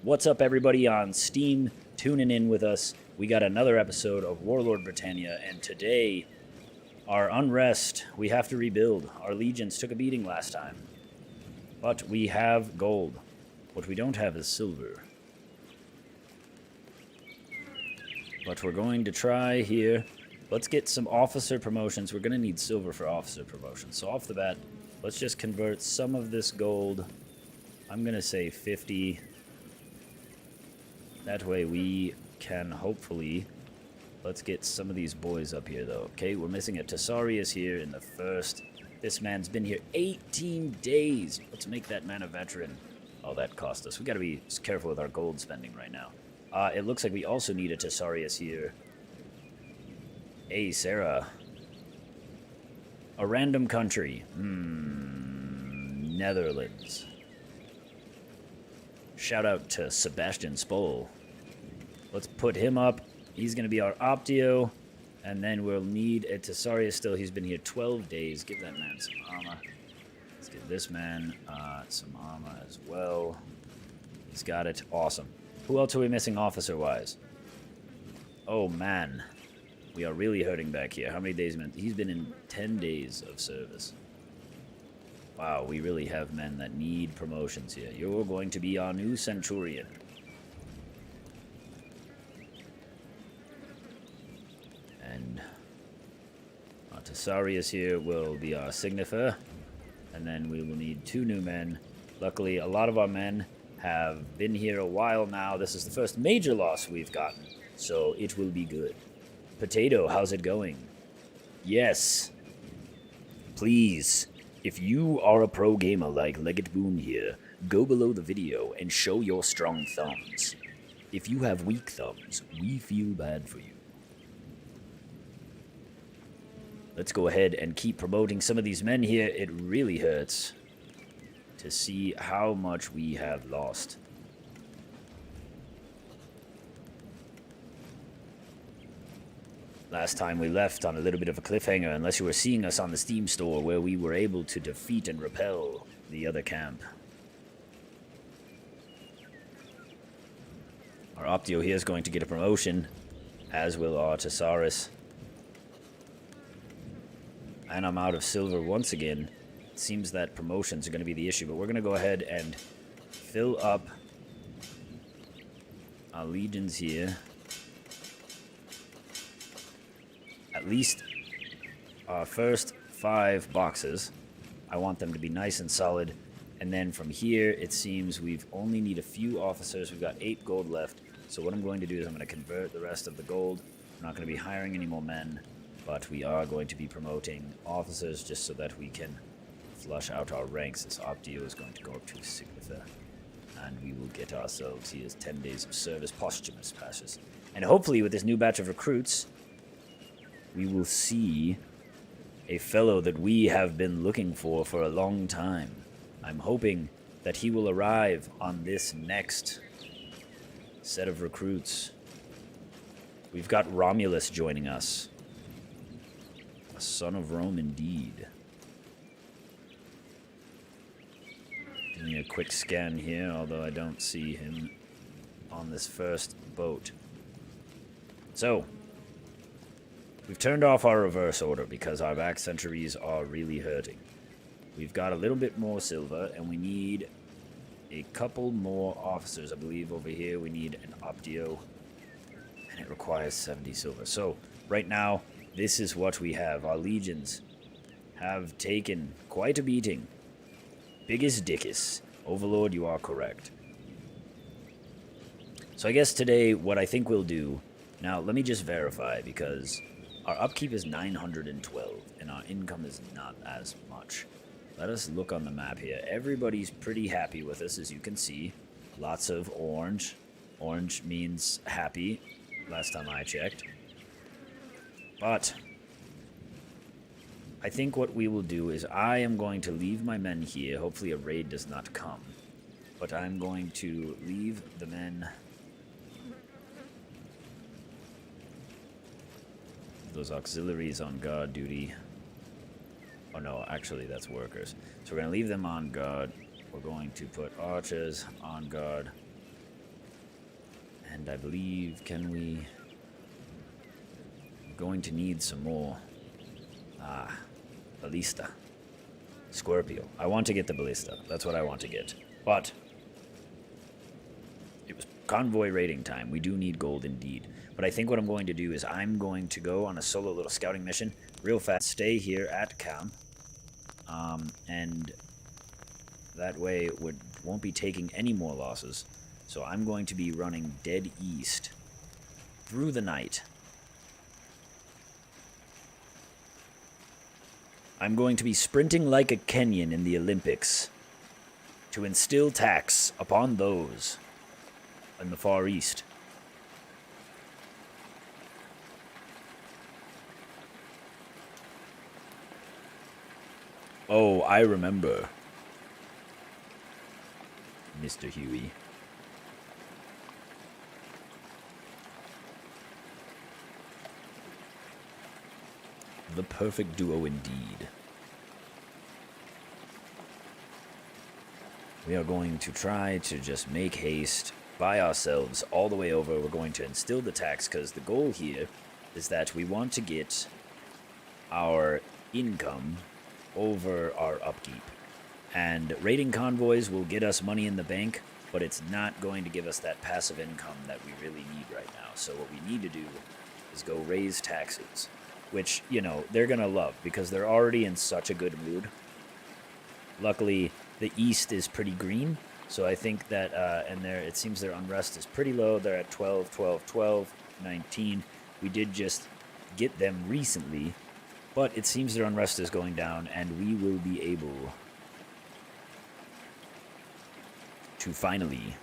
What's up, everybody on Steam tuning in with us? We got another episode of Warlord Britannia, and today, our unrest, we have to rebuild. Our legions took a beating last time, but we have gold. What we don't have is silver. But we're going to try here. Let's get some officer promotions. We're going to need silver for officer promotions. So off the bat, let's just convert some of this gold. I'm going to say 50. That way we can hopefully... Let's get some of these boys up here, though. Okay, we're missing a Tesarius here in the first. This man's been here 18 days. Let's make that man a veteran. Oh, that cost us. We got to be careful with our gold spending right now. It looks like we also need a Tesarius here. Hey, Sarah. A random country. Netherlands. Shout out to Sebastian Spol. Let's put him up. He's going to be our Optio. And then we'll need a Tesarius still. He's been here 12 days. Give that man some armor. Let's give this man some armor as well. He's got it. Awesome. Who else are we missing officer-wise? Oh, man. We are really hurting back here. How many days? He's been in 10 days of service. Wow, we really have men that need promotions here. You're going to be our new Centurion. And our Tesarius here will be our Signifer. And then we will need 2 new men. Luckily, a lot of our men have been here a while now. This is the first major loss we've gotten, so it will be good. Potato, how's it going? Yes. Please. If you are a pro gamer like Legate Boon here, go below the video and show your strong thumbs. If you have weak thumbs, we feel bad for you. Let's go ahead and keep promoting some of these men here. It really hurts to see how much we have lost. Last time we left on a little bit of a cliffhanger, unless you were seeing us on the Steam store where we were able to defeat and repel the other camp. Our Optio here is going to get a promotion, as will our Tesarius. And I'm out of silver once again. It seems that promotions are going to be the issue, but we're going to go ahead and fill up our legions here. At least our first 5 boxes. I want them to be nice and solid. And then from here, it seems we've only need a few officers. We've got 8 gold left. So what I'm going to do is I'm going to convert the rest of the gold. I'm not going to be hiring any more men, but we are going to be promoting officers just so that we can flush out our ranks. This Optio is going to go up to Signifer. And we will get ourselves, he has 10 days of service, posthumous passes. And hopefully with this new batch of recruits, we will see a fellow that we have been looking for a long time. I'm hoping that he will arrive on this next set of recruits. We've got Romulus joining us. A son of Rome indeed. Doing a quick scan here, although I don't see him on this first boat. So, we've turned off our reverse order because our back centuries are really hurting. We've got a little bit more silver, and we need a couple more officers. I believe over here we need an Optio, and it requires 70 silver. So, right now, this is what we have. Our legions have taken quite a beating. Biggest dickus. Overlord, you are correct. So I guess today, what I think we'll do... Now, let me just verify, because our upkeep is 912, and our income is not as much. Let us look on the map here. Everybody's pretty happy with us, as you can see. Lots of orange. Orange means happy, last time I checked. But I think what we will do is I am going to leave my men here. Hopefully a raid does not come. But I'm going to leave the men... Those auxiliaries on guard duty. Oh no, actually that's workers. So we're going to leave them on guard. We're going to put archers on guard. And I believe, can we... I'm going to need some more. Ballista. Scorpio. I want to get the ballista. That's what I want to get. But it was convoy raiding time. We do need gold indeed. But I think what I'm going to do is I'm going to go on a solo little scouting mission real fast. Stay here at camp. And that way it won't be taking any more losses. So I'm going to be running dead east through the night. I'm going to be sprinting like a Kenyan in the Olympics to instill tax upon those in the Far East. Oh, I remember, Mr. Huey. The perfect duo indeed. We are going to try to just make haste by ourselves all the way over. We're going to instill the tax because the goal here is that we want to get our income over our upkeep. And raiding convoys will get us money in the bank, but it's not going to give us that passive income that we really need right now. So what we need to do is go raise taxes, which, you know, they're going to love because they're already in such a good mood. Luckily, the East is pretty green, so I think that, and it seems their unrest is pretty low. They're at 12, 12, 12, 19. We did just get them recently, but it seems their unrest is going down, and we will be able to finally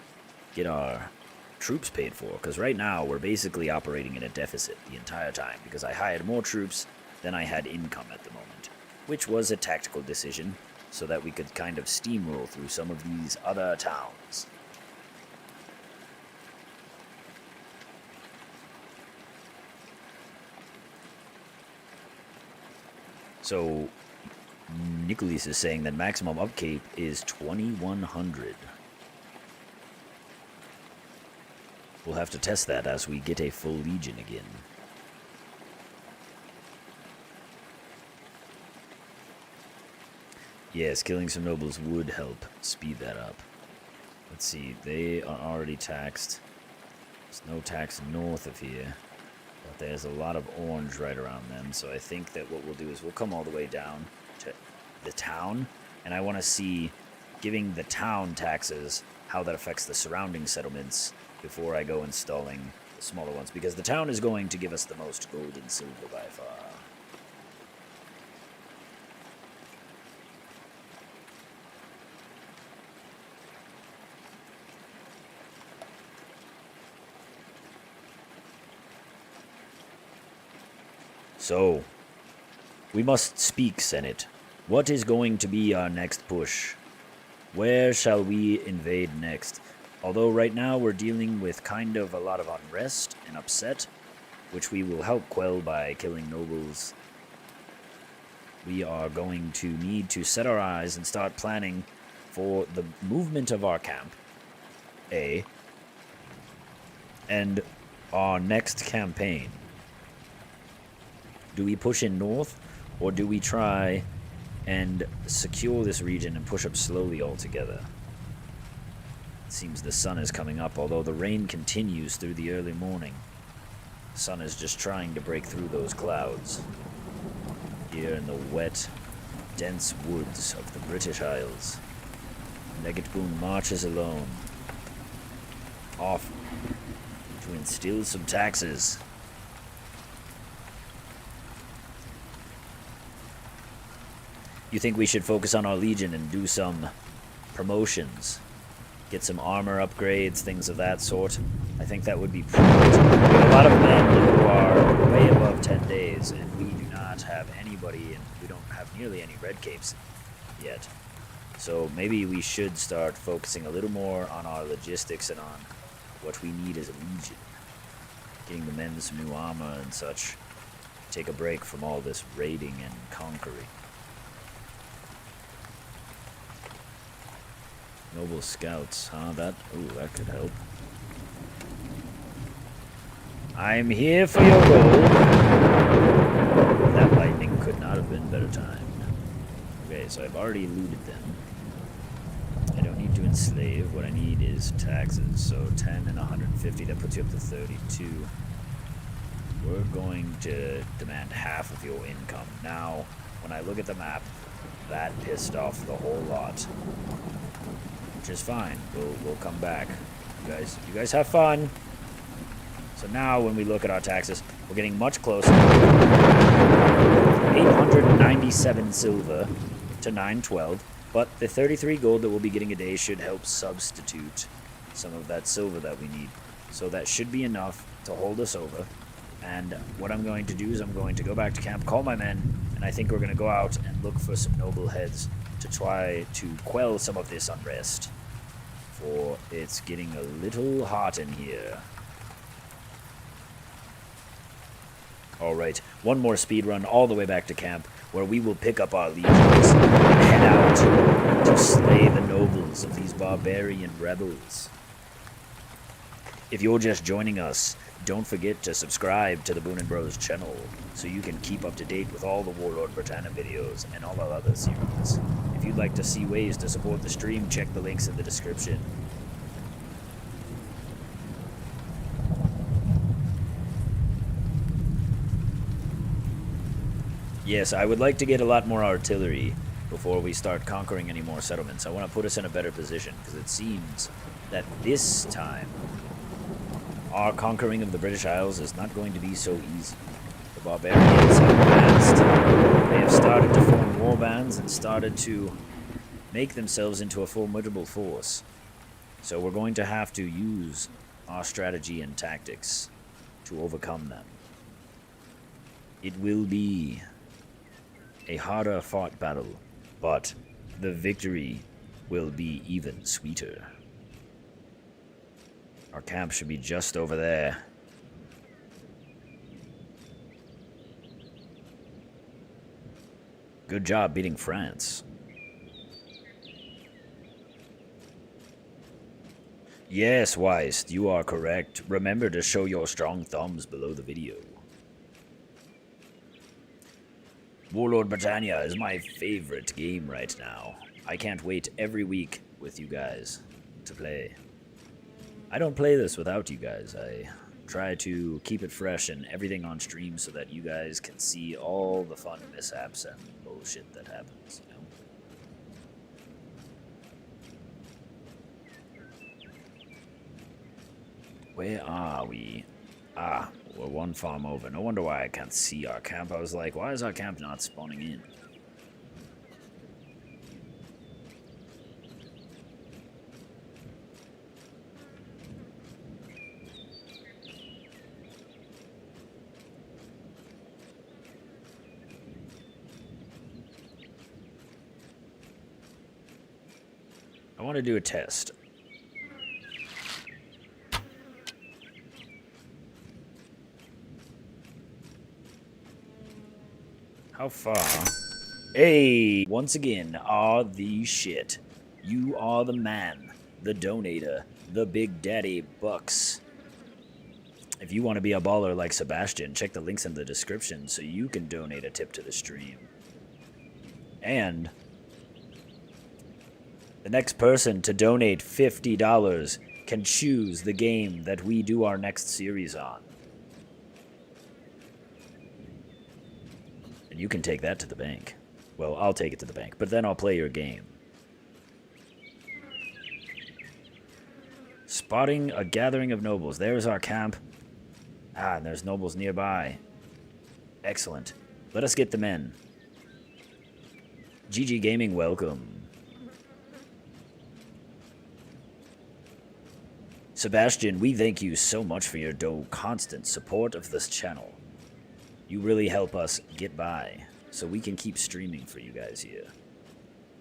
get our troops paid for, because right now we're basically operating in a deficit the entire time, because I hired more troops than I had income at the moment, which was a tactical decision, so that we could kind of steamroll through some of these other towns. So, Nicholas is saying that maximum upkeep is 2100. We'll have to test that as we get a full legion again. Yes, killing some nobles would help speed that up. Let's see, they are already taxed. There's no tax north of here, but there's a lot of orange right around them, so I think that what we'll do is we'll come all the way down to the town, and I want to see, giving the town taxes, how that affects the surrounding settlements before I go installing the smaller ones, because the town is going to give us the most gold and silver by far. So, we must speak, Senate. What is going to be our next push? Where shall we invade next? Although right now we're dealing with kind of a lot of unrest and upset, which we will help quell by killing nobles. We are going to need to set our eyes and start planning for the movement of our camp, and our next campaign. Do we push in north, or do we try and secure this region and push up slowly altogether? It seems the sun is coming up, although the rain continues through the early morning. The sun is just trying to break through those clouds. Here in the wet, dense woods of the British Isles, Legate Boon marches alone, off to instill some taxes. You think we should focus on our legion and do some promotions? Get some armor upgrades, things of that sort? I think that would be prudent. We have a lot of men who are way above 10 days, and we do not have anybody, and we don't have nearly any red capes yet. So maybe we should start focusing a little more on our logistics and on what we need as a legion. Getting the men some new armor and such. Take a break from all this raiding and conquering. Noble scouts, huh? That could help. I'm here for your gold. That lightning could not have been better timed. Okay, so I've already looted them. I don't need to enslave. What I need is taxes. So 10 and 150, that puts you up to 32. We're going to demand half of your income. Now, when I look at the map, that pissed off the whole lot. Which is fine. We'll come back. You guys have fun. So now when we look at our taxes, we're getting much closer. 897 silver to 912. But the 33 gold that we'll be getting a day should help substitute some of that silver that we need. So that should be enough to hold us over. And what I'm going to do is I'm going to go back to camp, call my men, and I think we're going to go out and look for some noble heads to try to quell some of this unrest. For it's getting a little hot in here. Alright, one more speed run all the way back to camp, where we will pick up our legions and head out to slay the nobles of these barbarian rebels. If you're just joining us, don't forget to subscribe to the Boon & Bros channel so you can keep up to date with all the Warlord Britannia videos and all our other series. If you'd like to see ways to support the stream, check the links in the description. Yes, I would like to get a lot more artillery before we start conquering any more settlements. I want to put us in a better position, because it seems that this time our conquering of the British Isles is not going to be so easy. The barbarians have advanced. They have started to form war bands and started to make themselves into a formidable force. So we're going to have to use our strategy and tactics to overcome them. It will be a harder fought battle, but the victory will be even sweeter. Our camp should be just over there. Good job beating France. Yes, Weist, you are correct. Remember to show your strong thumbs below the video. Warlord Britannia is my favorite game right now. I can't wait every week with you guys to play. I don't play this without you guys. I try to keep it fresh and everything on stream so that you guys can see all the fun mishaps and bullshit that happens, you know? Where are we? Ah, we're one farm over. No wonder why I can't see our camp. I was like, why is our camp not spawning in? I want to do a test. How far? Hey! Once again, are the shit. You are the man, the donator, the big daddy bucks. If you want to be a baller like Sebastian, check the links in the description so you can donate a tip to the stream. And the next person to donate $50 can choose the game that we do our next series on. And you can take that to the bank. Well, I'll take it to the bank, but then I'll play your game. Spotting a gathering of nobles. There's our camp. Ah, and there's nobles nearby. Excellent. Let us get them in. GG Gaming, welcome. Sebastian, we thank you so much for your constant support of this channel. You really help us get by, so we can keep streaming for you guys here.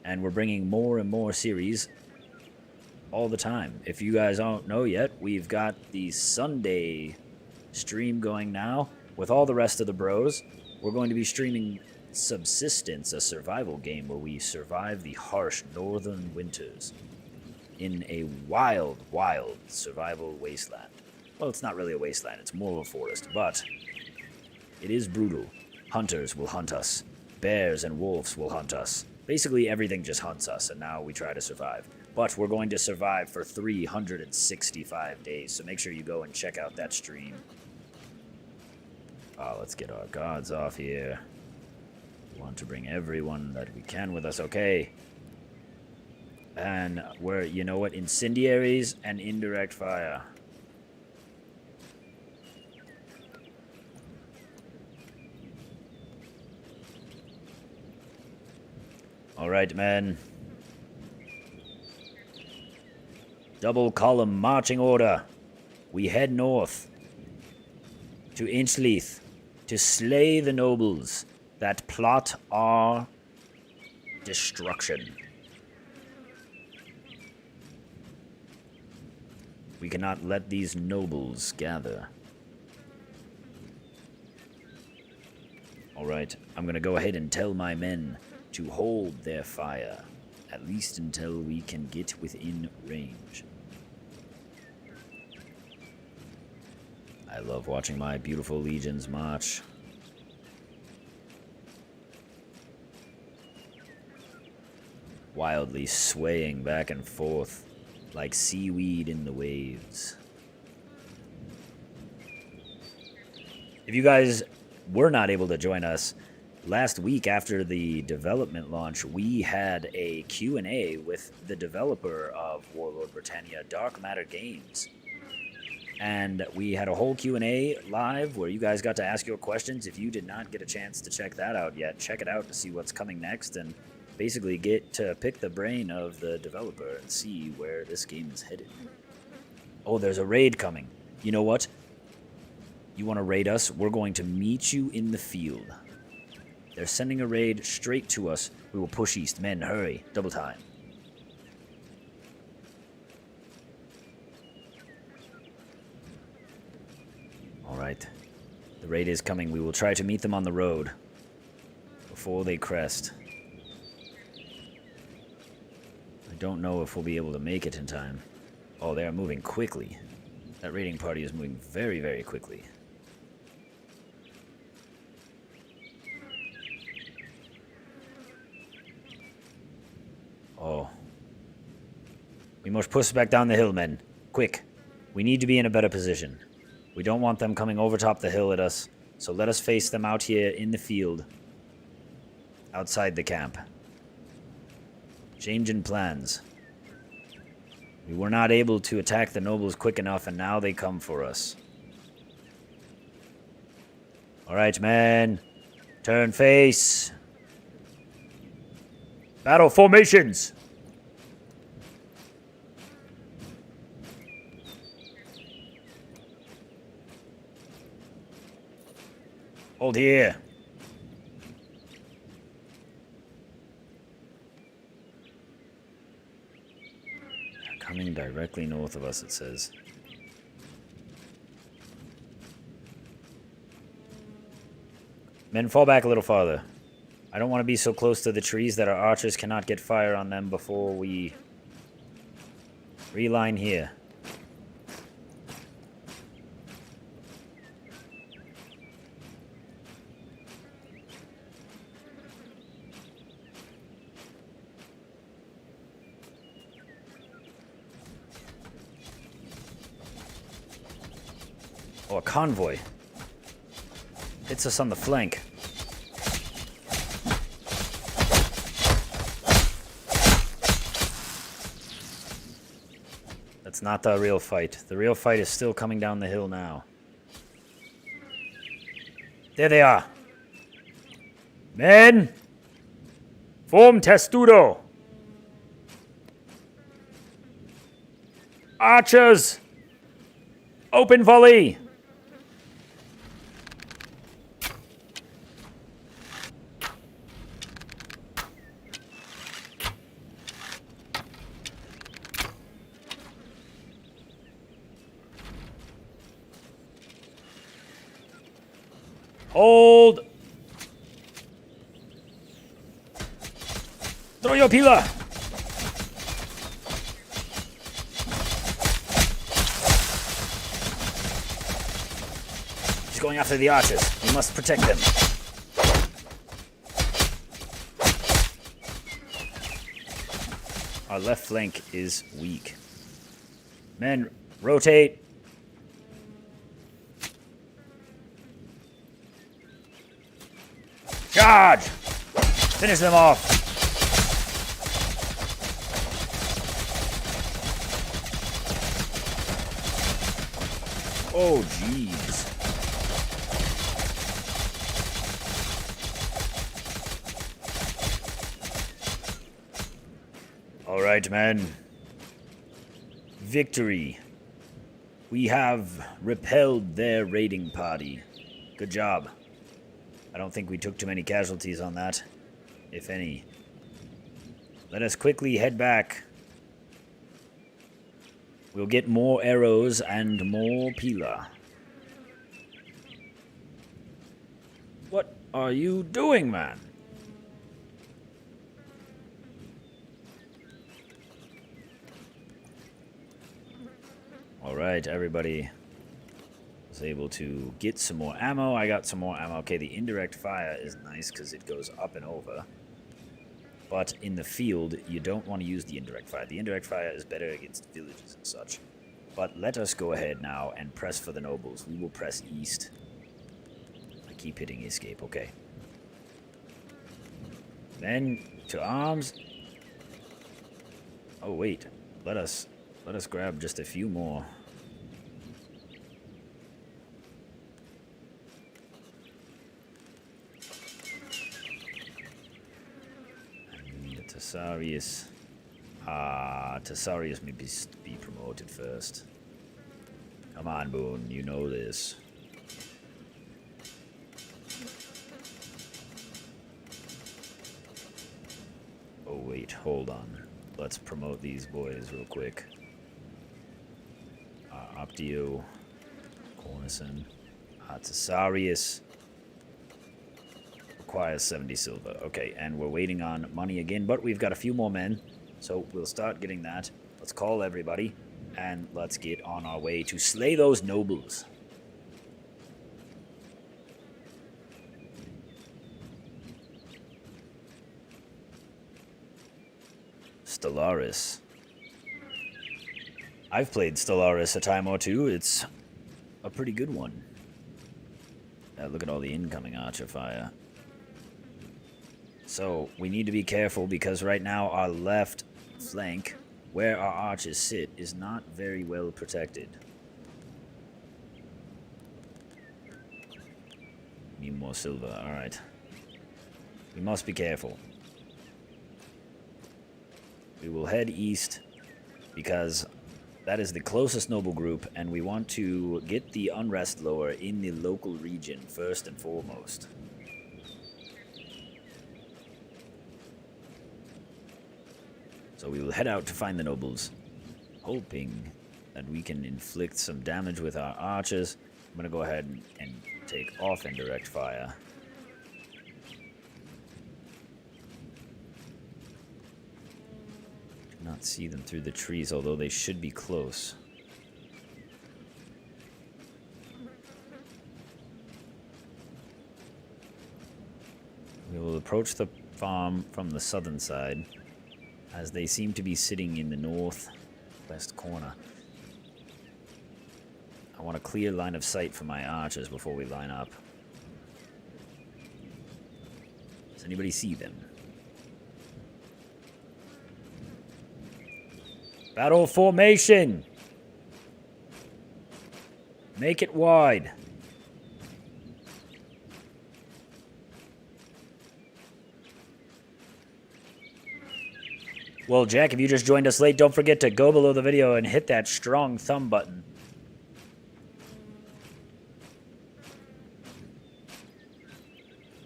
And we're bringing more and more series all the time. If you guys don't know yet, we've got the Sunday stream going now with all the rest of the bros. We're going to be streaming Subsistence, a survival game where we survive the harsh northern winters in a wild, wild survival wasteland. Well, it's not really a wasteland. It's more of a forest, but it is brutal. Hunters will hunt us. Bears and wolves will hunt us. Basically, everything just hunts us, and now we try to survive. But we're going to survive for 365 days, so make sure you go and check out that stream. Let's get our guards off here. We want to bring everyone that we can with us, okay. And we're, you know what, incendiaries and indirect fire. Alright, men. Double column marching order. We head north to Inchleith to slay the nobles that plot our destruction. We cannot let these nobles gather. Alright, I'm gonna go ahead and tell my men to hold their fire, at least until we can get within range. I love watching my beautiful legions march. Wildly swaying back and forth like seaweed in the waves. If you guys were not able to join us, last week after the development launch, we had a Q&A with the developer of Warlord Britannia, Darkmatter Games. And we had a whole Q&A live where you guys got to ask your questions. If you did not get a chance to check that out yet, check it out to see what's coming next and basically get to pick the brain of the developer and see where this game is headed. Oh, there's a raid coming. You know what? You want to raid us? We're going to meet you in the field. They're sending a raid straight to us. We will push east. Men, hurry. Double time. Alright. The raid is coming. We will try to meet them on the road before they crest. I don't know if we'll be able to make it in time. Oh, they are moving quickly. That raiding party is moving very, very quickly. Oh. We must push back down the hill, men. Quick. We need to be in a better position. We don't want them coming over top the hill at us, so let us face them out here in the field, outside the camp. Change in plans. We were not able to attack the nobles quick enough, and now they come for us. Alright, men. Turn face. Battle formations! Hold here. They're coming directly north of us, it says. Men, fall back a little farther. I don't want to be so close to the trees that our archers cannot get fire on them before we reline here. Oh, a convoy. Hits us on the flank. That's not the real fight. The real fight is still coming down the hill now. There they are. Men! Form testudo! Archers! Open volley! Hold! Throw your pillar! He's going after the archers. We must protect them. Our left flank is weak. Men, rotate. Charge! Finish them off. Oh, jeez. All right, men. Victory. We have repelled their raiding party. Good job. I don't think we took too many casualties on that, if any. Let us quickly head back. We'll get more arrows and more pila. What are you doing, man? Alright, everybody was able to get some more ammo. I got some more ammo. Okay, the indirect fire is nice because it goes up and over. But in the field, you don't want to use the indirect fire. The indirect fire is better against villages and such. But let us go ahead now and press for the nobles. We will press east. I keep hitting escape. Okay. Then to arms. Oh wait, let us grab just a few more. Tesarius. Tesarius may be promoted first. Come on, Boon, you know this. Oh, wait, hold on. Let's promote these boys real quick. Optio. Cornison. Tesarius. Requires 70 silver. Okay, and we're waiting on money again, but we've got a few more men, so we'll start getting that. Let's call everybody, and let's get on our way to slay those nobles. Stellaris. I've played Stellaris a time or two. It's a pretty good one. Look at all the incoming archer fire. So, we need to be careful because right now our left flank, where our archers sit, is not very well protected. Need more silver, alright. We must be careful. We will head east because that is the closest noble group and we want to get the unrest lower in the local region first and foremost. So we will head out to find the nobles, hoping that we can inflict some damage with our archers. I'm going to go ahead and take off indirect fire. Do not see them through the trees, although they should be close. We will approach the farm from the southern side, as they seem to be sitting in the northwest corner. I want a clear line of sight for my archers before we line up. Does anybody see them? Battle formation! Make it wide. Well, Jack, if you just joined us late, don't forget to go below the video and hit that strong thumb button.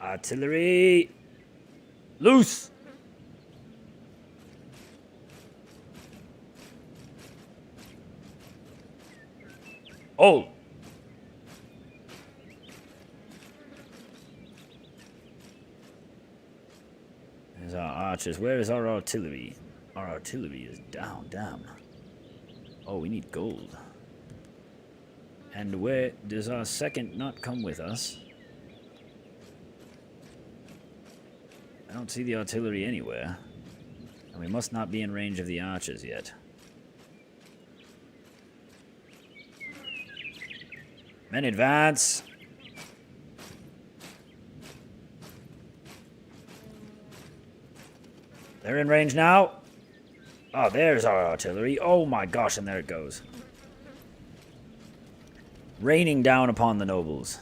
Artillery! Loose! Oh! There's our archers. Where is our artillery? Our artillery is down. Oh, we need gold. And where does our second not come with us? I don't see the artillery anywhere. And we must not be in range of the archers yet. Men advance! They're in range now. Oh, there's our artillery. Oh my gosh, and there it goes. Raining down upon the nobles.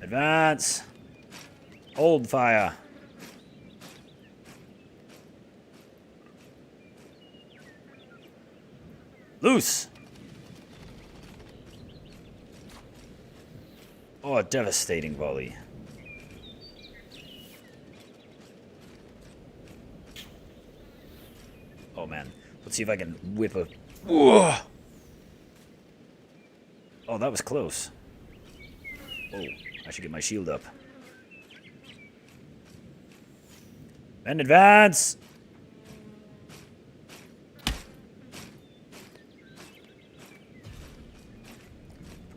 Advance. Hold fire. Loose. Oh, a devastating volley. Oh man, let's see if I can whip a... Whoa! Oh, that was close. Oh, I should get my shield up. Men advance!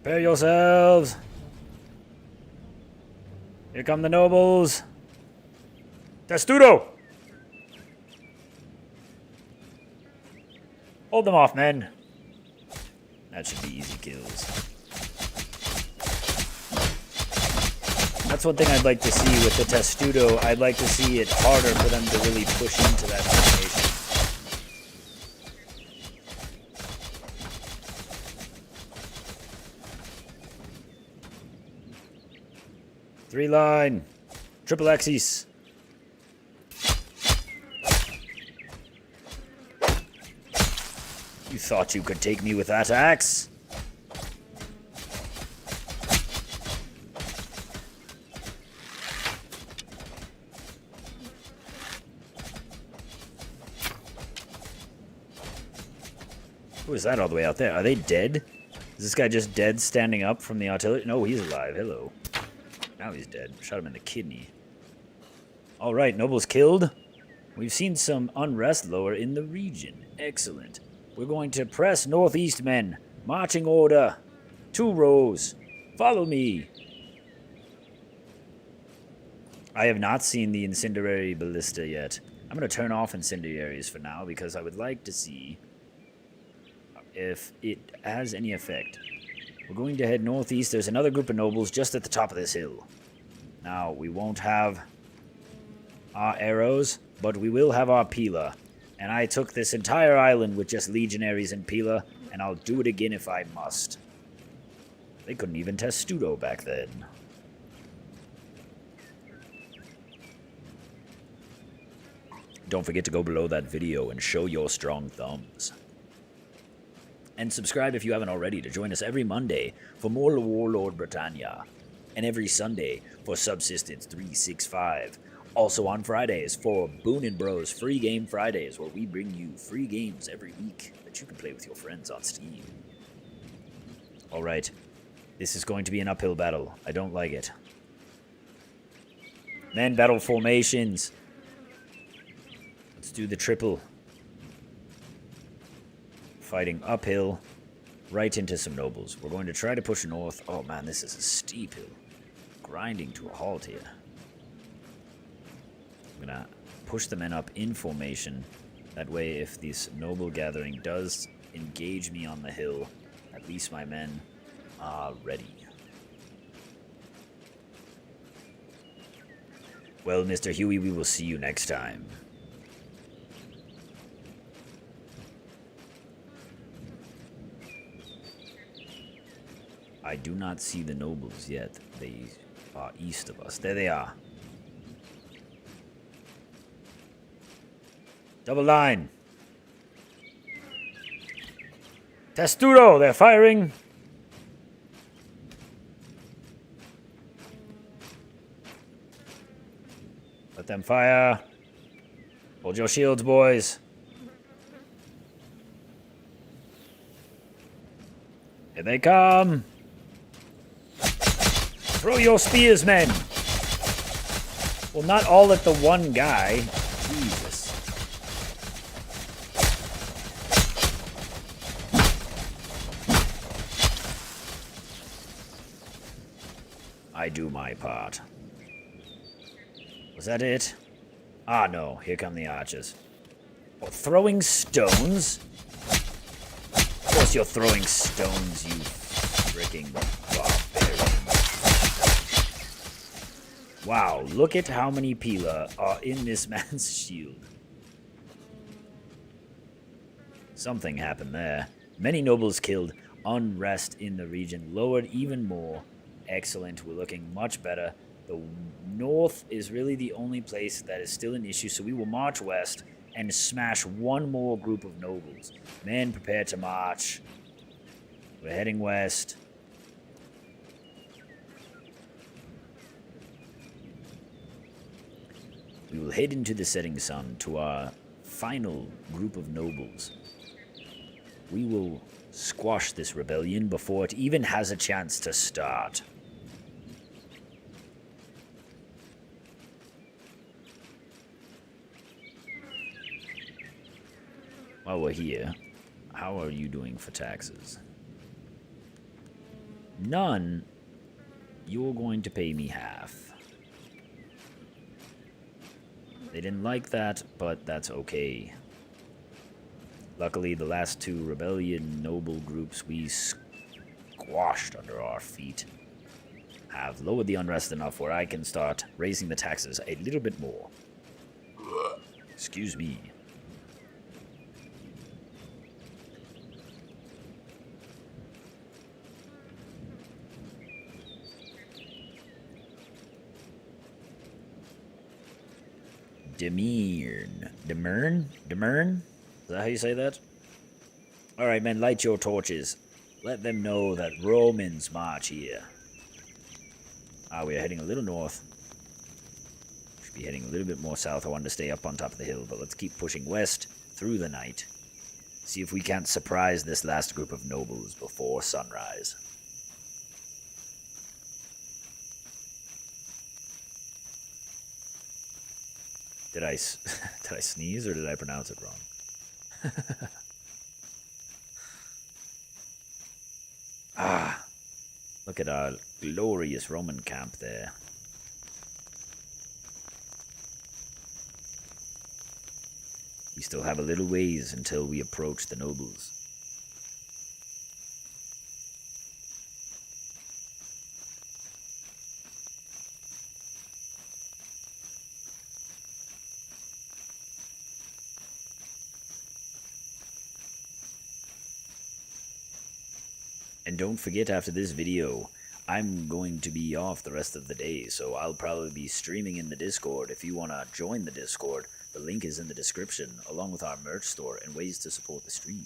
Prepare yourselves! Here come the nobles! Testudo! Hold them off, men. That should be easy kills. That's one thing I'd like to see with the Testudo. I'd like to see it harder for them to really push into that formation. Three line. Triple axis. You thought you could take me with that axe? Who is that all the way out there? Are they dead? Is this guy just dead standing up from the artillery? No, he's alive. Hello. Now he's dead. Shot him in the kidney. Alright, nobles killed. We've seen some unrest lower in the region. Excellent. We're going to press northeast, men. Marching order. 2 rows. Follow me. I have not seen the incendiary ballista yet. I'm going to turn off incendiaries for now because I would like to see if it has any effect. We're going to head northeast. There's another group of nobles just at the top of this hill. Now, we won't have our arrows, but we will have our pila. And I took this entire island with just legionaries and pila, and I'll do it again if I must. They couldn't even test Testudo back then. Don't forget to go below that video and show your strong thumbs. And subscribe if you haven't already to join us every Monday for more Warlord Britannia, and every Sunday for Subsistence 365. Also on Fridays for Boon and Bros Free Game Fridays, where we bring you free games every week that you can play with your friends on Steam. Alright, this is going to be an uphill battle. I don't like it. Men, battle formations. Let's do the triple. Fighting uphill, right into some nobles. We're going to try to push north. Oh man, this is a steep hill. Grinding to a halt here. I'm gonna push the men up in formation. That way, if this noble gathering does engage me on the hill, at least my men are ready. Well, Mr. Huey, we will see you next time. I do not see the nobles yet. They are east of us. There they are. Double line. Testudo, they're firing. Let them fire. Hold your shields, boys. Here they come. Throw your spears, men. Well, not all at the one guy. Jesus. I do my part. Was that it? Ah, no. Here come the archers. Oh, throwing stones? Of course you're throwing stones, you freaking barbarian. Wow, look at how many Pila are in this man's shield. Something happened there. Many nobles killed. Unrest in the region lowered even more. Excellent, we're looking much better. The north is really the only place that is still an issue, so we will march west and smash one more group of nobles. Men, prepare to march. We're heading west. We will head into the setting sun to our final group of nobles. We will squash this rebellion before it even has a chance to start. While we're here, how are you doing for taxes? None. You're going to pay me half. They didn't like that, but that's okay. Luckily, the last two rebellion noble groups we squashed under our feet have lowered the unrest enough where I can start raising the taxes a little bit more. Excuse me. Demern? Is that how you say that? Alright, men, light your torches. Let them know that Romans march here. We are heading a little north. Should be heading a little bit more south. I wanted to stay up on top of the hill, but let's keep pushing west through the night. See if we can't surprise this last group of nobles before sunrise. Did I sneeze or did I pronounce it wrong? Look at our glorious Roman camp there. We still have a little ways until we approach the nobles. And don't forget, after this video, I'm going to be off the rest of the day, so I'll probably be streaming in the Discord. If you want to join the Discord, the link is in the description, along with our merch store and ways to support the stream.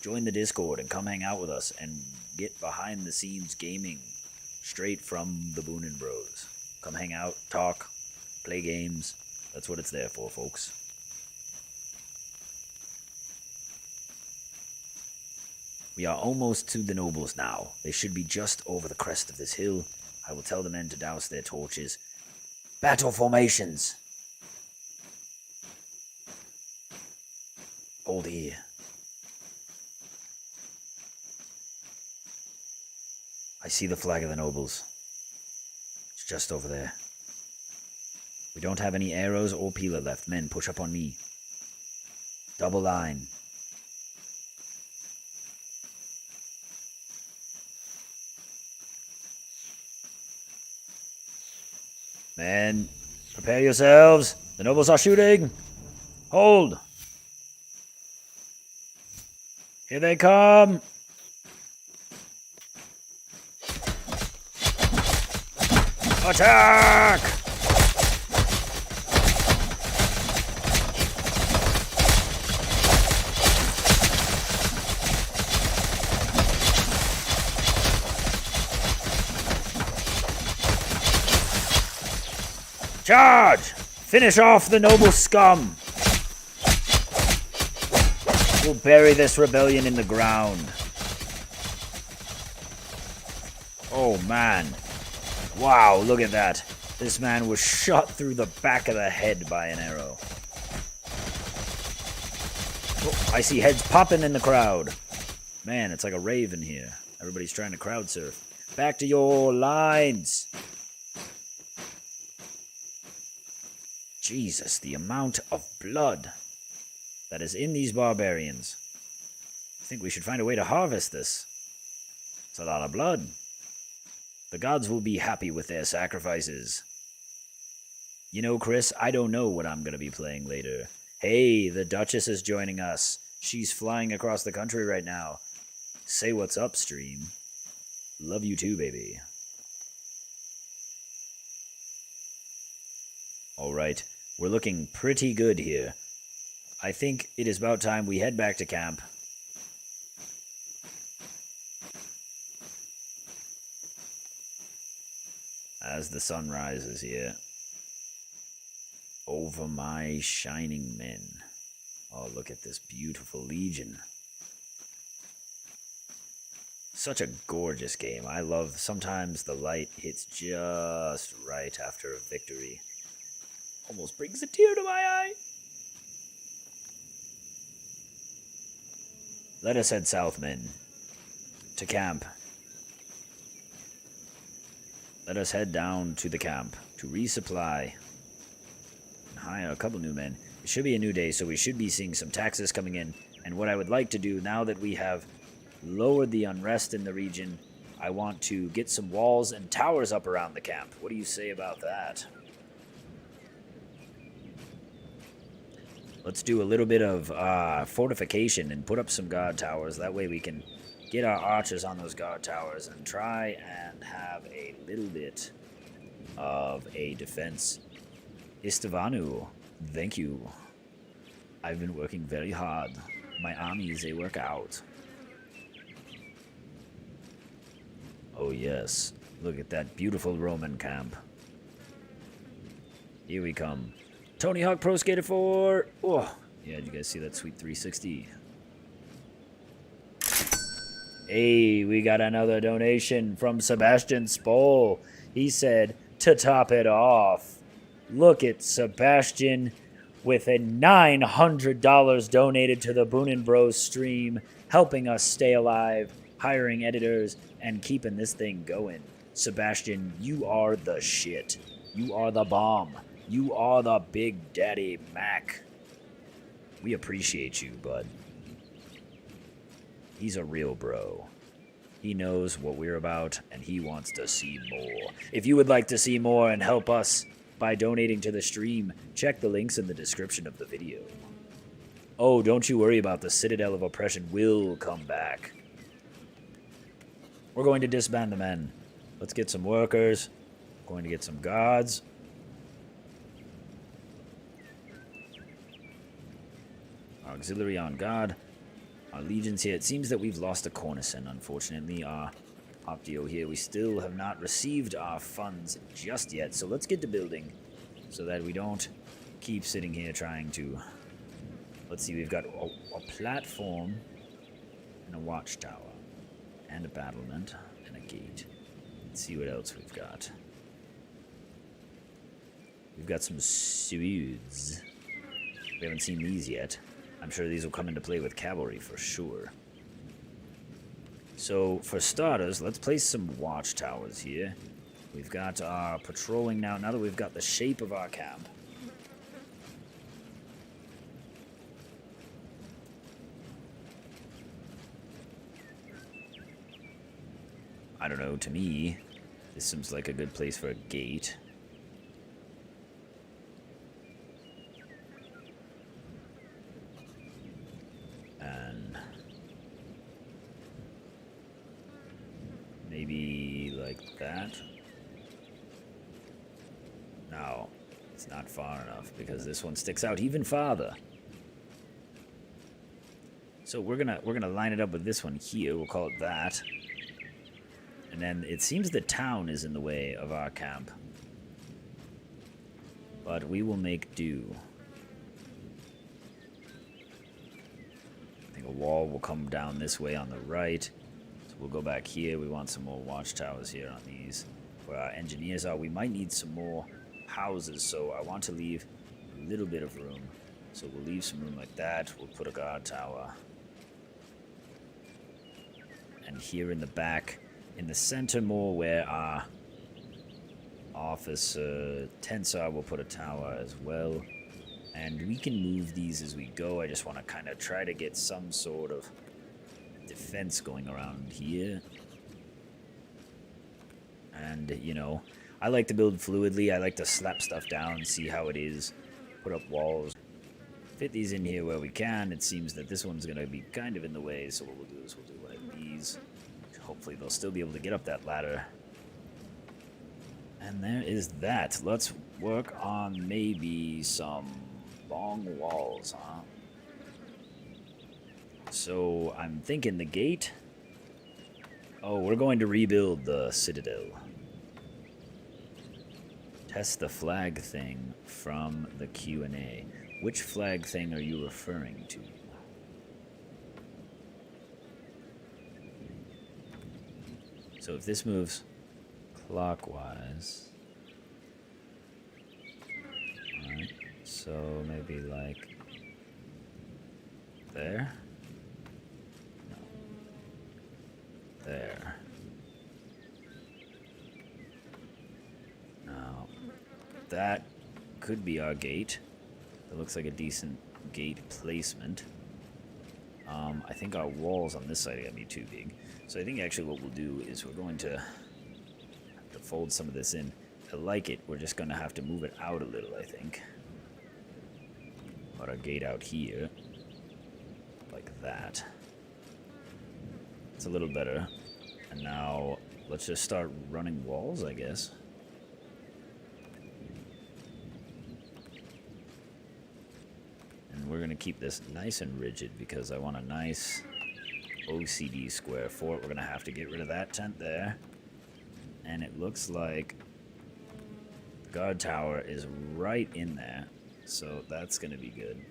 Join the Discord and come hang out with us and get behind the scenes gaming straight from the Boon and Bros. Come hang out, talk, play games. That's what it's there for, folks. We are almost to the nobles now. They should be just over the crest of this hill. I will tell the men to douse their torches. Battle formations! Hold here. I see the flag of the nobles. It's just over there. We don't have any arrows or Pila left. Men, push up on me. Double line. Men, prepare yourselves. The nobles are shooting. Hold. Here they come. Attack! Charge! Finish off the noble scum! We'll bury this rebellion in the ground. Oh man. Wow, look at that. This man was shot through the back of the head by an arrow. Oh, I see heads popping in the crowd. Man, it's like a rave in here. Everybody's trying to crowd surf. Back to your lines. Jesus, the amount of blood that is in these barbarians. I think we should find a way to harvest this. It's a lot of blood. The gods will be happy with their sacrifices. You know, Chris, I don't know what I'm going to be playing later. Hey, the Duchess is joining us. She's flying across the country right now. Say what's up, stream. Love you too, baby. Alright, we're looking pretty good here. I think it is about time we head back to camp. As the sun rises here. Over my shining men. Oh, look at this beautiful legion. Such a gorgeous game. I love sometimes the light hits just right after a victory. Almost brings a tear to my eye. Let us head south, men. To camp. Let us head down to the camp to resupply. And hire a couple new men. It should be a new day, so we should be seeing some taxes coming in. And what I would like to do, now that we have lowered the unrest in the region, I want to get some walls and towers up around the camp. What do you say about that? Let's do a little bit of fortification and put up some guard towers. That way we can get our archers on those guard towers and try and have a little bit of a defense. Istavanu, thank you. I've been working very hard. My armies, they work out. Oh yes, look at that beautiful Roman camp. Here we come. Tony Hawk Pro Skater 4. Oh, yeah, did you guys see that sweet 360? Hey, we got another donation from Sebastian Spoll. He said, to top it off, look at Sebastian with a $900 donated to the Boon and Bros stream, helping us stay alive, hiring editors, and keeping this thing going. Sebastian, you are the shit. You are the bomb. You are the Big Daddy Mac. We appreciate you, bud. He's a real bro. He knows what we're about, and he wants to see more. If you would like to see more and help us by donating to the stream, check the links in the description of the video. Oh, don't you worry about the Citadel of Oppression will come back. We're going to disband the men. Let's get some workers. Going to get some guards. Auxiliary on guard. Our legions here. It seems that we've lost a cornison, unfortunately. Our Optio here. We still have not received our funds just yet. So let's get to building so that we don't keep sitting here trying to... Let's see, we've got a platform and a watchtower and a battlement and a gate. Let's see what else we've got. We've got some swords. We haven't seen these yet. I'm sure these will come into play with cavalry for sure. So, for starters, let's place some watchtowers here. We've got our patrolling now. Now that we've got the shape of our camp. I don't know, to me, this seems like a good place for a gate. And maybe like that. No, it's not far enough because this one sticks out even farther. So we're gonna line it up with this one here. We'll call it that. And then it seems the town is in the way of our camp. But we will make do. I think a wall will come down this way on the right. So we'll go back here. We want some more watchtowers here on these. Where our engineers are. We might need some more houses. So I want to leave a little bit of room. So we'll leave some room like that. We'll put a guard tower. And here in the back... in the center more where our officer Tensar will put a tower as well. And we can move these as we go. I just want to kind of try to get some sort of defense going around here. And, you know, I like to build fluidly. I like to slap stuff down, see how it is, put up walls, fit these in here where we can. It seems that this one's going to be kind of in the way, so what we'll do is we'll do one of these. Hopefully they'll still be able to get up that ladder. And there is that. Let's work on maybe some long walls, huh? So I'm thinking the gate. Oh, we're going to rebuild the citadel. Test the flag thing from the Q&A. Which flag thing are you referring to? So if this moves clockwise, alright, so maybe like there? No. There. Now, that could be our gate. It looks like a decent gate placement. I think our walls on this side are going to be too big. So I think actually what we'll do is we're going to have to fold some of this in. I like it. We're just going to have to move it out a little, I think. Put our gate out here. Like that. It's a little better. And now let's just start running walls, I guess. And we're going to keep this nice and rigid because I want a nice OCD square for it. We're going to have to get rid of that tent there. And it looks like the guard tower is right in there. So that's going to be good.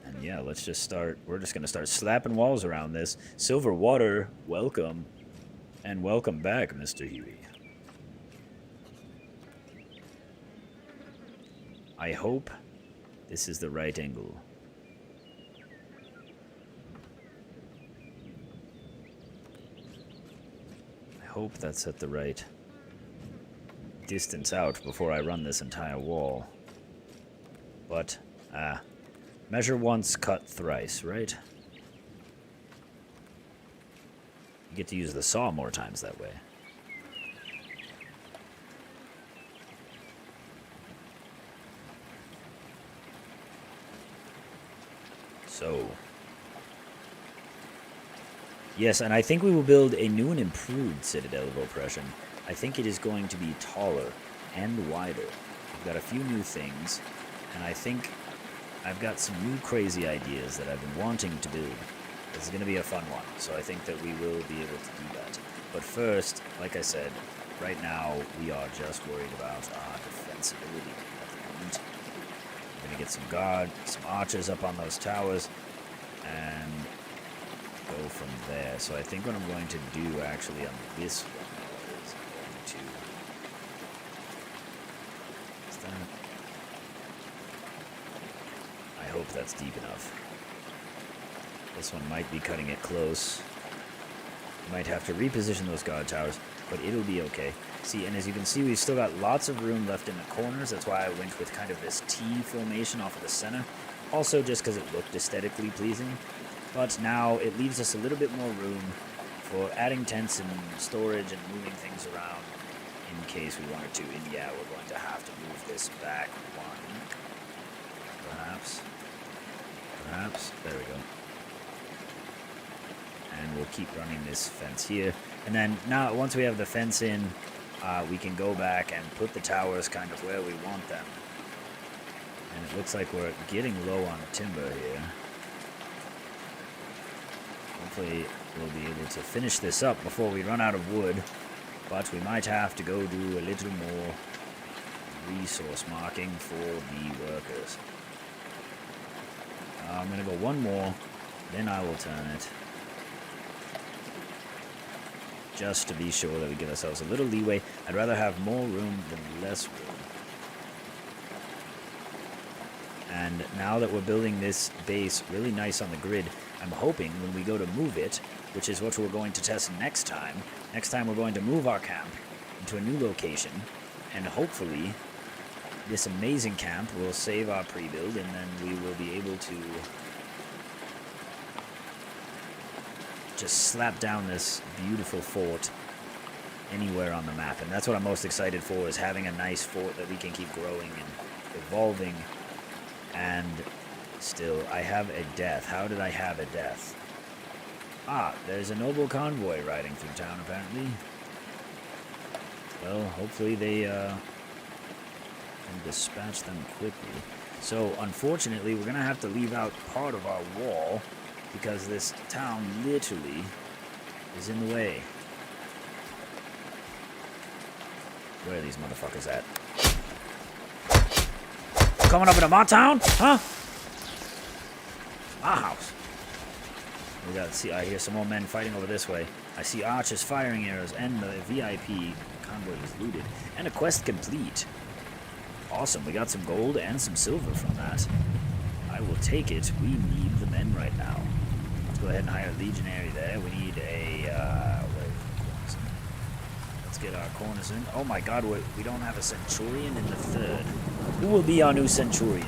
And yeah, let's just start. We're just going to start slapping walls around this. Silver Water, welcome. And welcome back, Mr. Huey. I hope this is the right angle. I hope that's at the right distance out before I run this entire wall. But, measure once, cut thrice, right? You get to use the saw more times that way. So, yes, and I think we will build a new and improved Citadel of Oppression. I think it is going to be taller and wider. We've got a few new things, and I think I've got some new crazy ideas that I've been wanting to build. This is going to be a fun one, so I think that we will be able to do that. But first, like I said, right now we are just worried about our defensibility at the moment. We're going to get some guard, some archers up on those towers, and go from there. So I think what I'm going to do actually on this one is I'm going to... Is that... I hope that's deep enough. This one might be cutting it close. Might have to reposition those guard towers, but it'll be okay. See, and as you can see, we've still got lots of room left in the corners. That's why I went with kind of this T formation off of the center. Also just because it looked aesthetically pleasing. But now it leaves us a little bit more room for adding tents and storage and moving things around in case we wanted to. And yeah, we're going to have to move this back one. Perhaps. Perhaps. There we go. And we'll keep running this fence here. And then now, once we have the fence in, we can go back and put the towers kind of where we want them. And it looks like we're getting low on timber here. Hopefully we'll be able to finish this up before we run out of wood. But we might have to go do a little more resource marking for the workers. I'm going to go one more, then I will turn it. Just to be sure that we give ourselves a little leeway. I'd rather have more room than less room. And now that we're building this base really nice on the grid, I'm hoping when we go to move it, which is what we're going to test next time we're going to move our camp into a new location, and hopefully this amazing camp will save our pre-build, and then we will be able to just slap down this beautiful fort anywhere on the map. And that's what I'm most excited for, is having a nice fort that we can keep growing and evolving. And still, I have a death. How did I have a death? Ah, there's a noble convoy riding through town, apparently. Well, hopefully they can dispatch them quickly. So, unfortunately, we're going to have to leave out part of our wall because this town literally is in the way. Where are these motherfuckers at? Coming up into my town? Huh? My house. We got, see, I hear some more men fighting over this way. I see archers firing arrows, and the VIP convoy is looted. And a quest complete. Awesome, we got some gold and some silver from that. I will take it. We need the men right now. Let's go ahead and hire a legionary there. We need a, let's get our corners in. Oh my god, we don't have a centurion in the third. Who will be our new centurion?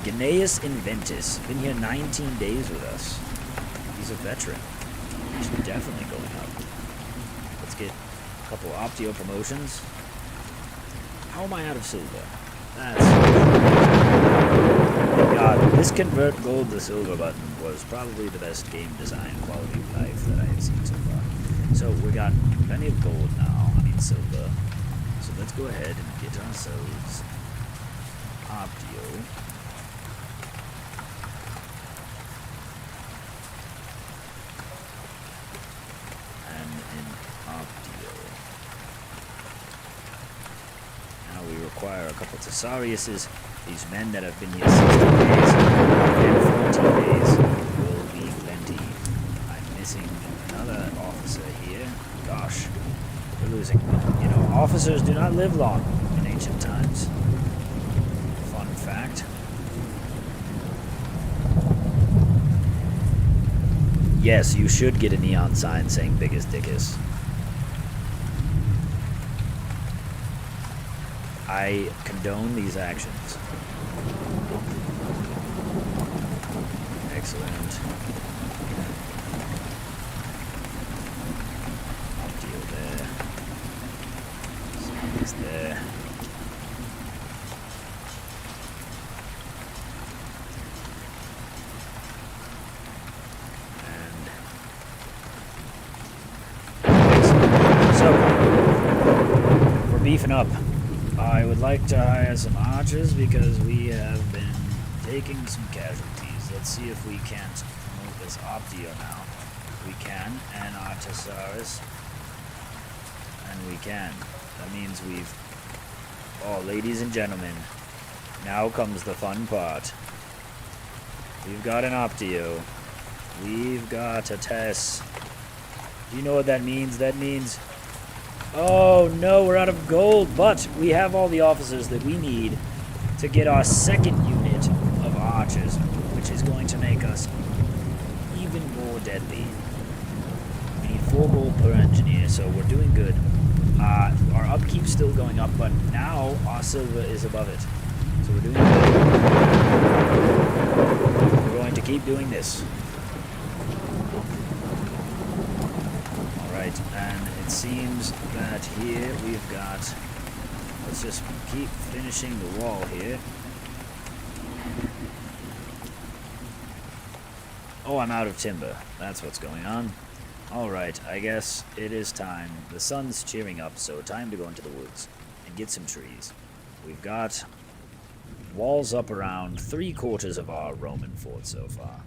Gnaeus Inventus. Been here 19 days with us. He's a veteran. He should definitely going up. Let's get a couple Optio promotions. How am I out of silver? That's... God, this convert gold to silver button was probably the best game design quality of life that I have seen so far. So we got plenty of gold now. I mean silver. So let's go ahead and get ourselves Optio. And an Optio. Now we require a couple Tesariuses. These men that have been here 60 days and 14 days will be plenty. I'm missing another officer here. Gosh, we're losing. You know, officers do not live long in ancient times. Fun fact. Yes, you should get a neon sign saying biggest dickus. I condone these actions. Excellent. Optio there. Somebody's there. And excellent. So we're beefing up. I would like to hire some archers because we have been taking some casualties. Let's see if we can't promote this Optio now. We can, and our Thesaurus. And we can. That means we've... Oh, ladies and gentlemen, now comes the fun part. We've got an Optio. We've got a Tess. Do you know what that means? That means... Oh no, we're out of gold, but we have all the officers that we need to get our second unit of archers, which is going to make us even more deadly. We need 4 gold per engineer, so we're doing good. Our upkeep's still going up, but now our silver is above it. So we're doing good. We're going to keep doing this. Alright, and it seems that here we've got... Let's just keep finishing the wall here. Oh, I'm out of timber. That's what's going on. Alright, I guess it is time. The sun's cheering up, so time to go into the woods and get some trees. We've got walls up around 3/4 of our Roman fort so far.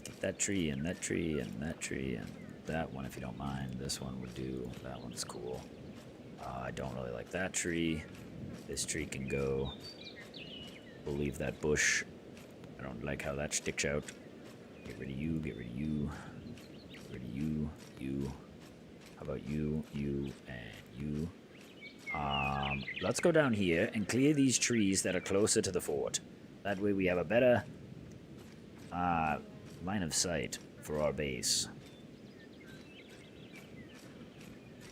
Get that tree and that tree and that tree and that one if you don't mind. This one would do. That one's cool. I don't really like that tree. This tree can go. We'll leave that bush. I don't like how that sticks out. Get rid of you, get rid of you. Get rid of you, you. How about you, you, and you? Let's go down here and clear these trees that are closer to the fort. That way we have a better line of sight for our base.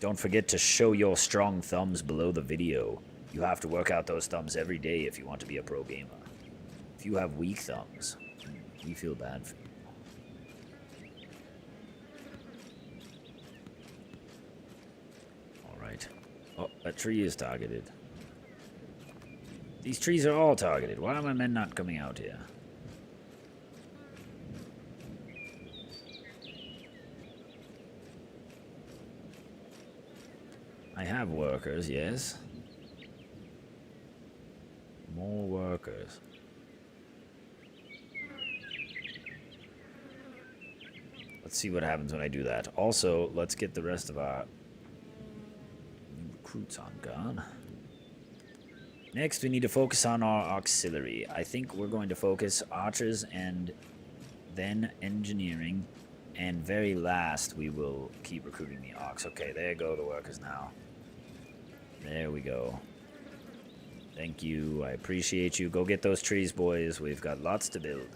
Don't forget to show your strong thumbs below the video. You have to work out those thumbs every day if you want to be a pro gamer. If you have weak thumbs, we feel bad for you. Alright. Oh, that tree is targeted. These trees are all targeted. Why are my men not coming out here? I have workers, yes. More workers. Let's see what happens when I do that. Also, let's get the rest of our recruits on guard. Next, we need to focus on our auxiliary. I think we're going to focus archers and then engineering. And very last, we will keep recruiting the Ox. Okay, there go the workers now. There we go. Thank you. I appreciate you. Go get those trees, boys. We've got lots to build.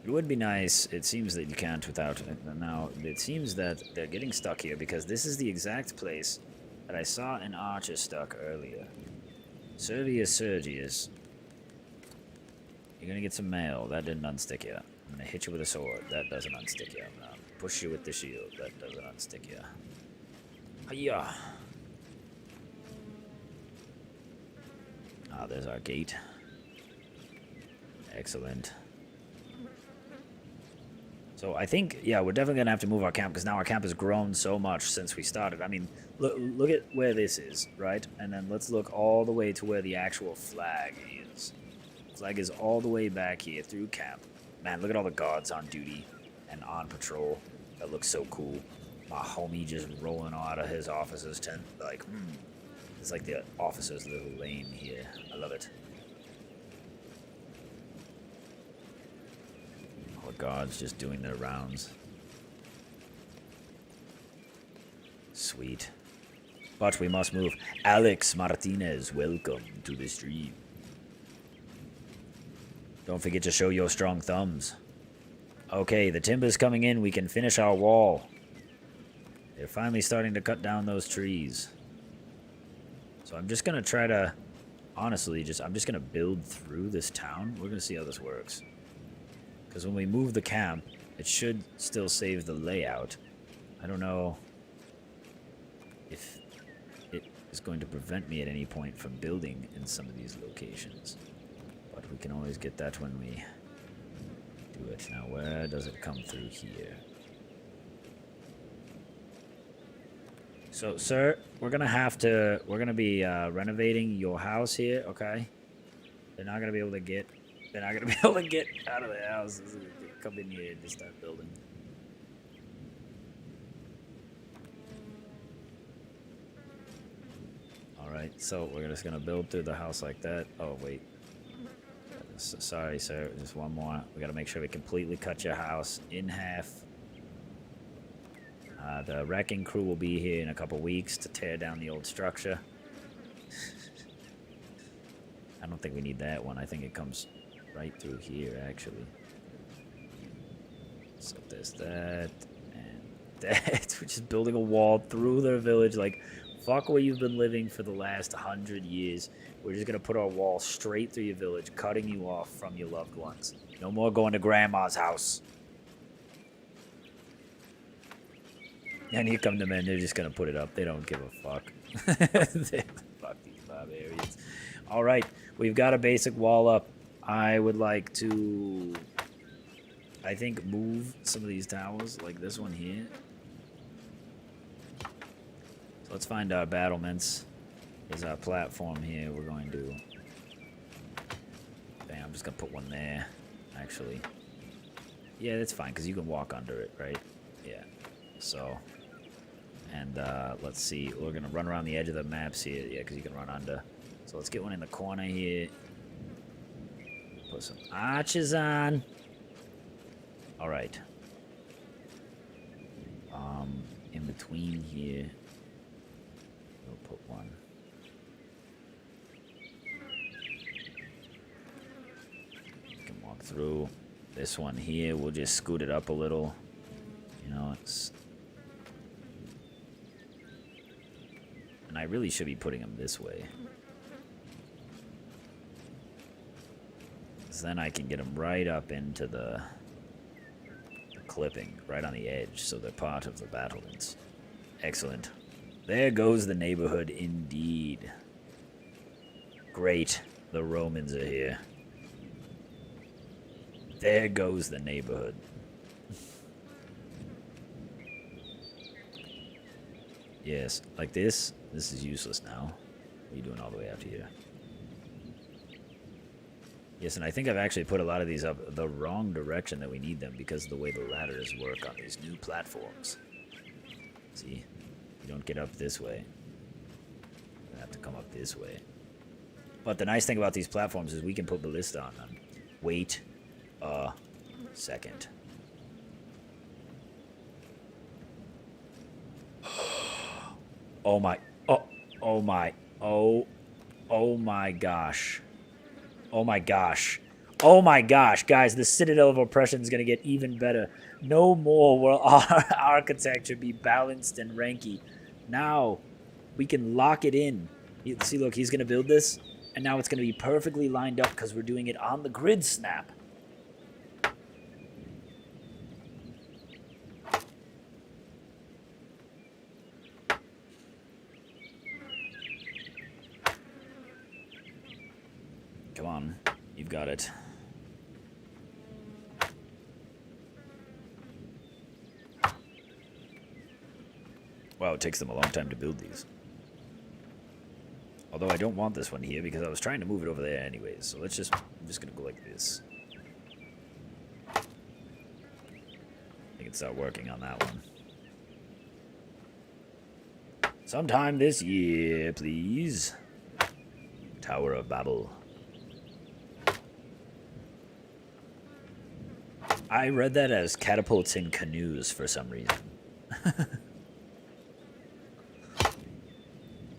It would be nice. It seems that you can't without it. Now, it seems that they're getting stuck here because this is the exact place that I saw an archer stuck earlier. Servius Sergius. You're gonna get some mail. That didn't unstick you. I'm gonna hit you with a sword. That doesn't unstick you. I'm gonna push you with the shield. That doesn't unstick you. Hiya! Ah, there's our gate. Excellent. So I think, yeah, we're definitely gonna have to move our camp because now our camp has grown so much since we started. I mean, look at where this is, right? And then let's look all the way to where the actual flag is. Flag is all the way back here through camp. Man, look at all the guards on duty and on patrol. That looks so cool. My homie just rolling out of his officer's tent. Like, it's like the officer's little lane here. I love it. All the guards just doing their rounds. Sweet. But we must move. Alex Martinez, welcome to the stream. Don't forget to show your strong thumbs. Okay, the timber's coming in. We can finish our wall. They're finally starting to cut down those trees. So I'm just going to try to... Honestly, I'm just going to build through this town. We're going to see how this works. Because when we move the camp, it should still save the layout. I don't know if it is going to prevent me at any point from building in some of these locations. But we can always get that when we do it. Now, where does it come through here? So, sir, we're gonna be renovating your house here, okay? They're not gonna be able to get out of the house. Come in here and just start building. All right, so we're just gonna build through the house like that. Oh wait. Sorry, sir. Just one more. We gotta make sure we completely cut your house in half. The wrecking crew will be here in a couple weeks to tear down the old structure. I don't think we need that one. I think it comes right through here, actually. So there's that and that. We're just building a wall through their village. Like, fuck where you've been living for the last 100 years. We're just gonna put our wall straight through your village, cutting you off from your loved ones. No more going to grandma's house. And here come the men. They're just gonna put it up. They don't give a fuck. Fuck these barbarians. All right, we've got a basic wall up. I would like to, I think, move some of these towers, like this one here. So let's find our battlements. There's our platform here. We're going to... Bam, I'm just going to put one there, actually. Yeah, that's fine, because you can walk under it, right? Yeah. So... And let's see. We're going to run around the edge of the maps here. Yeah, because you can run under. So let's get one in the corner here. Put some arches on. Alright. In between here, we'll put one. You can walk through. This one here, we'll just scoot it up a little. You know, it's... And I really should be putting them this way. So then I can get them right up into the clipping, right on the edge, so they're part of the battlements. Excellent. There goes the neighborhood indeed. Great. The Romans are here. There goes the neighborhood. Yes, like this. This is useless now. What are you doing all the way out here? Yes, and I think I've actually put a lot of these up the wrong direction that we need them because of the way the ladders work on these new platforms. See? You don't get up this way. You have to come up this way. But the nice thing about these platforms is we can put ballista on them. Wait a second. Oh my, oh my, oh my gosh. Oh my gosh. Oh my gosh, guys, the Citadel of Oppression is going to get even better. No more will our architecture be balanced and ranky. Now, we can lock it in. See, look, he's going to build this, and now it's going to be perfectly lined up because we're doing it on the grid snap. Come on, you've got it. Wow, it takes them a long time to build these. Although I don't want this one here because I was trying to move it over there anyways. So let's just, I'm just going to go like this. I can start working on that one. Sometime this year, please. Tower of Babel. I read that as catapults in canoes for some reason.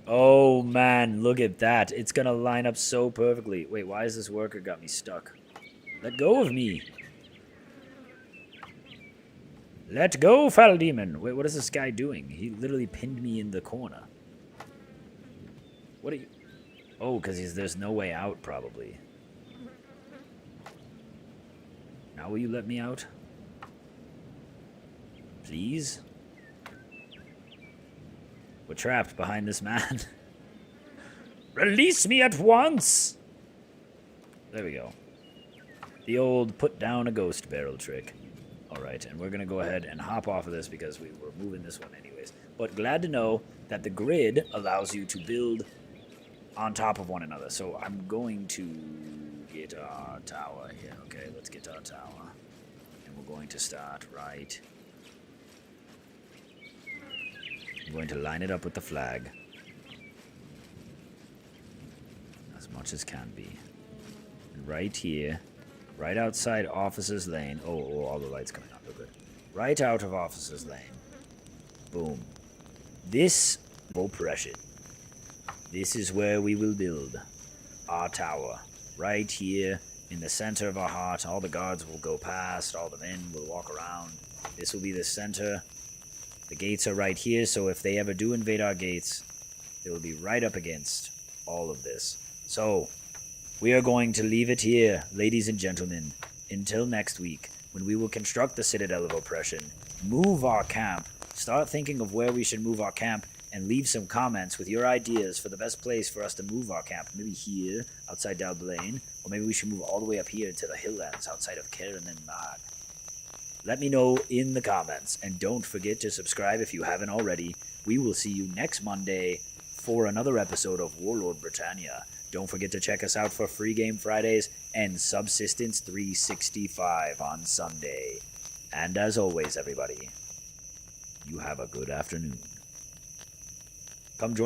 Oh man, look at that. It's gonna line up so perfectly. Wait, why is this worker got me stuck? Let go of me. Let go, foul demon. Wait, what is this guy doing? He literally pinned me in the corner. What are you... Oh, because there's no way out, probably. Now will you let me out? Please? We're trapped behind this man. Release me at once! There we go. The old put down a ghost barrel trick. Alright, and we're going to go ahead and hop off of this because we were moving this one anyways. But glad to know that the grid allows you to build on top of one another. So I'm going to get our tower here. Okay, let's get our tower. And we're going to start right. I'm going to line it up with the flag. As much as can be. And right here, right outside Officers Lane. Oh, all the lights coming on. Real good. Right out of Officers Lane. Boom. This oppression. This is where we will build our tower. Right here in the center of our heart. All the guards will go past. All the men will walk around. This will be the center. The gates are right here, so if they ever do invade our gates, they will be right up against all of this. So, we are going to leave it here, ladies and gentlemen, until next week, when we will construct the Citadel of Oppression, move our camp, start thinking of where we should move our camp, and leave some comments with your ideas for the best place for us to move our camp. Maybe here, outside Dalblaine, or maybe we should move all the way up here to the Hilllands outside of Keren and Mag. Let me know in the comments, and don't forget to subscribe if you haven't already. We will see you next Monday for another episode of Warlord Britannia. Don't forget to check us out for Free Game Fridays and Subsistence 365 on Sunday. And as always, everybody, you have a good afternoon. Come join